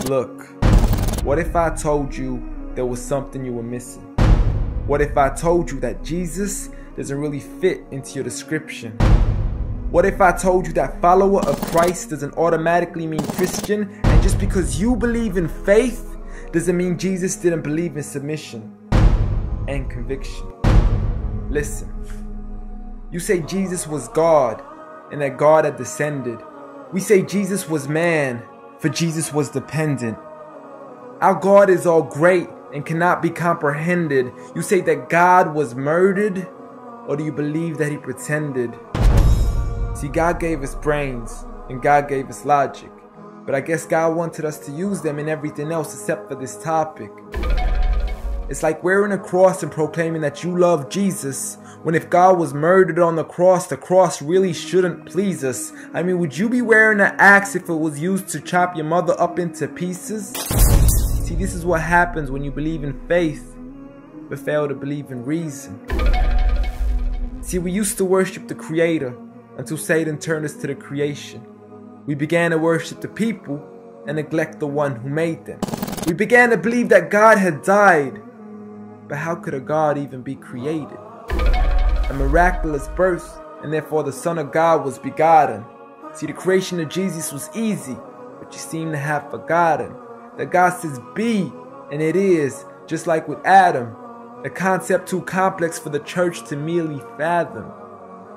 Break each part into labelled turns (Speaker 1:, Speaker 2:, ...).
Speaker 1: Look, what if I told you there was something you were missing? What if I told you that Jesus doesn't really fit into your description? What if I told you that follower of Christ doesn't automatically mean Christian, and just because you believe in faith doesn't mean Jesus didn't believe in submission and conviction? Listen, you say Jesus was God and that God had descended. We say Jesus was man, for Jesus was dependent. Our God is all great and cannot be comprehended. You say that God was murdered, or do you believe that he pretended? See, God gave us brains and God gave us logic, but I guess God wanted us to use them in everything else except for this topic. It's like wearing a cross and proclaiming that you love Jesus, when if God was murdered on the cross really shouldn't please us. I mean, would you be wearing an axe if it was used to chop your mother up into pieces? See, this is what happens when you believe in faith, but fail to believe in reason. See, we used to worship the Creator until Satan turned us to the creation. We began to worship the people and neglect the one who made them. We began to believe that God had died, but how could a God even be created? A miraculous birth, and therefore the Son of God was begotten. See, the creation of Jesus was easy, but you seem to have forgotten that God says be, and it is, just like with Adam, a concept too complex for the church to merely fathom.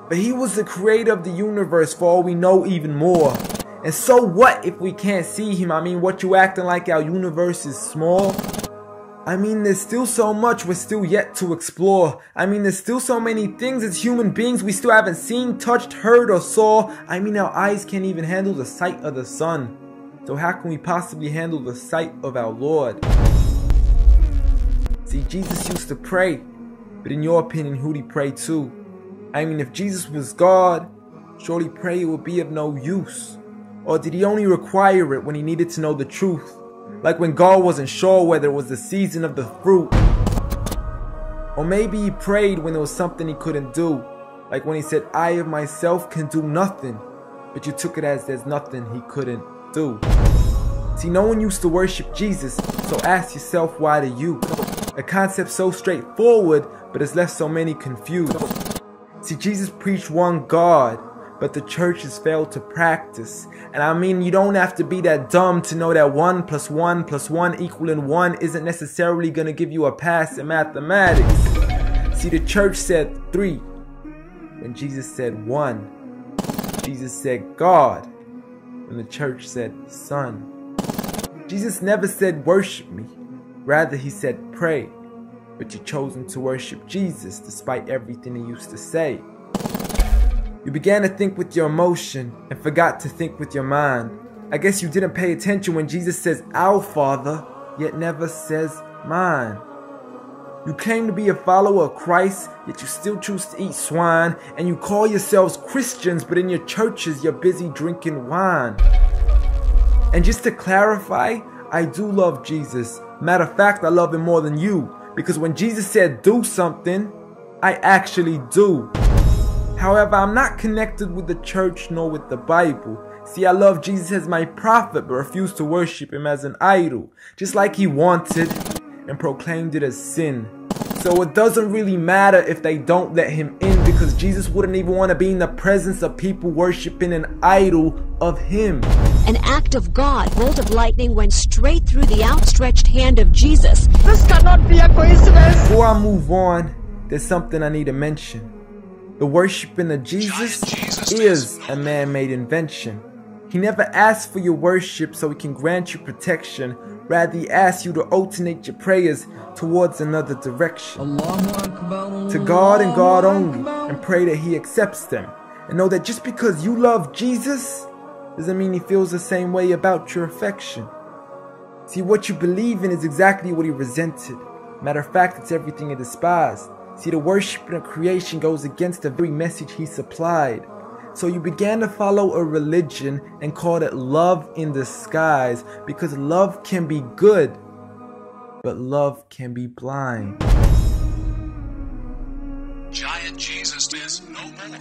Speaker 1: But he was the creator of the universe, for all we know, even more. And so what if we can't see him? I mean, what, you acting like our universe is small? I mean, there's still so much we're still yet to explore. I mean, there's still so many things as human beings we still haven't seen, touched, heard, or saw. I mean, our eyes can't even handle the sight of the sun. So how can we possibly handle the sight of our Lord? See, Jesus used to pray, but in your opinion, who'd he pray to? I mean, if Jesus was God, surely prayer would be of no use. Or did he only require it when he needed to know the truth? Like when God wasn't sure whether it was the season of the fruit. Or maybe he prayed when there was something he couldn't do. Like when he said, I of myself can do nothing. But you took it as there's nothing he couldn't do. See, no one used to worship Jesus, so ask yourself, why do you? A concept so straightforward, but has left so many confused. See, Jesus preached one God, but the church has failed to practice. And I mean, you don't have to be that dumb to know that 1 + 1 + 1 equaling 1 isn't necessarily going to give you a pass in mathematics. See, the church said 3, when Jesus said 1. Jesus said God, when the church said Son. Jesus never said worship me, rather he said pray. But you've chosen to worship Jesus despite everything he used to say. You began to think with your emotion and forgot to think with your mind. I guess you didn't pay attention when Jesus says our Father, yet never says mine. You claim to be a follower of Christ, yet you still choose to eat swine. And you call yourselves Christians, but in your churches you're busy drinking wine. And just to clarify, I do love Jesus. Matter of fact, I love him more than you. Because when Jesus said do something, I actually do. However, I'm not connected with the church nor with the Bible. See, I love Jesus as my prophet, but refuse to worship him as an idol, just like he wanted and proclaimed it as sin. So it doesn't really matter if they don't let him in, because Jesus wouldn't even want to be in the presence of people worshiping an idol of him.
Speaker 2: An act of God, bolt of lightning went straight through the outstretched hand of Jesus.
Speaker 3: This cannot be a coincidence.
Speaker 1: Before I move on, there's something I need to mention. The worshiping of Jesus is a man-made invention. He never asked for your worship so he can grant you protection. Rather, he asks you to alternate your prayers towards another direction. To God and God only, and pray that he accepts them. And know that just because you love Jesus doesn't mean he feels the same way about your affection. See, what you believe in is exactly what he resented. Matter of fact, it's everything he despised. See, the worship of creation goes against the very message he supplied. So you began to follow a religion and called it love in disguise, because love can be good, but love can be blind.
Speaker 4: Giant Jesus is no more.